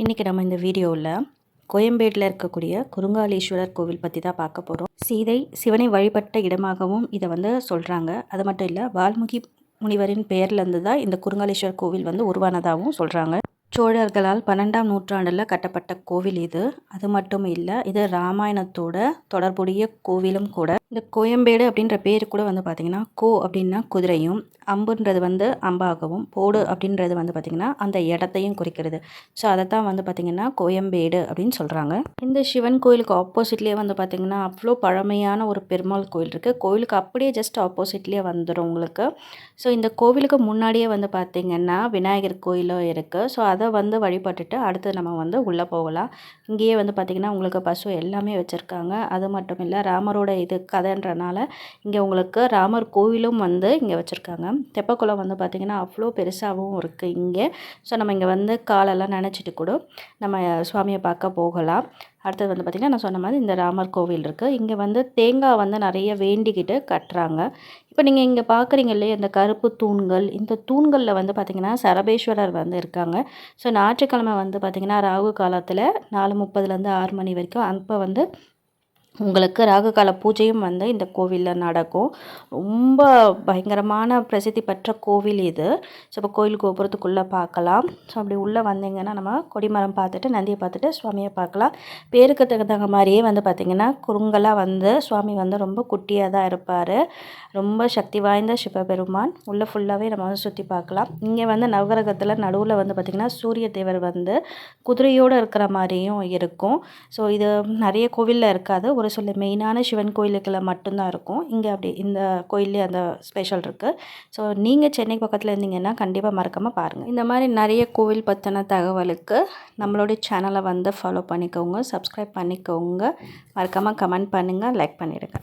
இன்றைக்கி நம்ம இந்த வீடியோவில் கோயம்பேட்டில் இருக்கக்கூடிய குருங்காலீஸ்வரர் கோவில் பற்றி தான் பார்க்க போகிறோம். சீதை சிவனை வழிபட்ட இடமாகவும் இதை சொல்கிறாங்க. அது மட்டும் இல்லை, வால்மீகி முனிவரின் பெயர்லேருந்து தான் இந்த குருங்காலீஸ்வரர் கோவில் உருவானதாகவும் சொல்கிறாங்க. சோழர்களால் 12ஆம் நூற்றாண்டில் கட்டப்பட்ட கோவில் இது. அது மட்டும் இல்லை, இது ராமாயணத்தோட தொடர்புடைய கோவிலும் கூட. இந்த கோயம்பேடு அப்படின்ற பேர் கூட பார்த்திங்கன்னா, கோ அப்படின்னா குதிரையும், அம்புன்றது அம்பாகவும், போடு அப்படின்றது பார்த்திங்கன்னா அந்த இடத்தையும் குறிக்கிறது. ஸோ அதைத்தான் பார்த்திங்கன்னா கோயம்பேடு அப்படின்னு சொல்கிறாங்க. இந்த சிவன் கோயிலுக்கு ஆப்போசிட்லேயே பார்த்திங்கன்னா அவ்வளோ பழமையான ஒரு பெருமாள் கோயில் இருக்குது. கோயிலுக்கு அப்படியே ஜஸ்ட் ஆப்போசிட்லேயே வந்துடும் உங்களுக்கு. ஸோ இந்த கோவிலுக்கு முன்னாடியே பார்த்திங்கன்னா விநாயகர் கோயிலும் இருக்குது. ஸோ அதை வழிபட்டுட்டு அடுத்து நம்ம உள்ளே போகலாம். இங்கேயே பார்த்திங்கன்னா உங்களுக்கு பசு எல்லாமே வச்சுருக்காங்க. அது மட்டும் இல்லை, ராமரோட இது கதைன்றனால இங்கே உங்களுக்கு ராமர் கோவிலும் இங்கே வச்சுருக்காங்க. தெப்பக்குளம் பார்த்திங்கன்னா அவ்வளோ பெருசாகவும் இருக்குது இங்கே. ஸோ நம்ம இங்கே காலெல்லாம் நினச்சிட்டு கூட நம்ம சுவாமியை பார்க்க போகலாம். அடுத்தது பார்த்திங்கன்னா நான் சொன்ன மாதிரி இந்த ராமர் கோவில் இருக்குது. இங்கே தேங்காய் நிறைய வேண்டிக்கிட்டு கட்டுறாங்க. இப்போ நீங்கள் இங்கே பார்க்குறீங்க இல்லையா, இந்த கருப்பு தூண்கள், இந்த தூண்களில் பார்த்திங்கன்னா சரபேஸ்வரர் இருக்காங்க. ஸோ ஞாயிற்றுக்கிழமை பார்த்திங்கன்னா ராகு காலத்தில் 4:30லேருந்து 6 மணி வரைக்கும் அப்போ உங்களுக்கு ராகுகால பூஜையும் இந்த கோவிலில் நடக்கும். ரொம்ப பயங்கரமான பிரசித்தி பெற்ற கோவில் இது. ஸோ இப்போ கோயில் கோபுரத்துக்குள்ளே பார்க்கலாம். ஸோ அப்படி உள்ளே வந்தீங்கன்னா நம்ம கொடிமரம் பார்த்துட்டு நந்தியை பார்த்துட்டு சுவாமியை பார்க்கலாம். பேருக்கு தகுந்த மாதிரியே பார்த்திங்கன்னா குறுங்கலாக சுவாமி ரொம்ப குட்டியாக தான் இருப்பார். ரொம்ப சக்தி வாய்ந்த சிவபெருமான். உள்ளே ஃபுல்லாகவே நம்ம சுற்றி பார்க்கலாம். இங்கே நவகிரகத்தில் நடுவில் பார்த்திங்கன்னா சூரிய தேவர் குதிரையோடு இருக்கிற மாதிரியும் இருக்கும். ஸோ இது நிறைய கோவிலில் இருக்காது. ஒரு சில மெயினான சிவன் கோயிலுக்குள்ள மட்டும்தான் இருக்கும். இங்கே அப்படி இந்த கோயிலே அந்த ஸ்பெஷல் இருக்குது. ஸோ நீங்கள் சென்னை பக்கத்தில் இருந்தீங்கன்னா கண்டிப்பாக மறக்காமல் பாருங்கள். இந்த மாதிரி நிறைய கோவில் பற்றின தகவலுக்கு நம்மளுடைய சேனலை ஃபாலோ பண்ணிக்கோங்க, சப்ஸ்கிரைப் பண்ணிக்கோங்க, மறக்காமல் கமெண்ட் பண்ணுங்கள், லைக் பண்ணிவிடுங்க.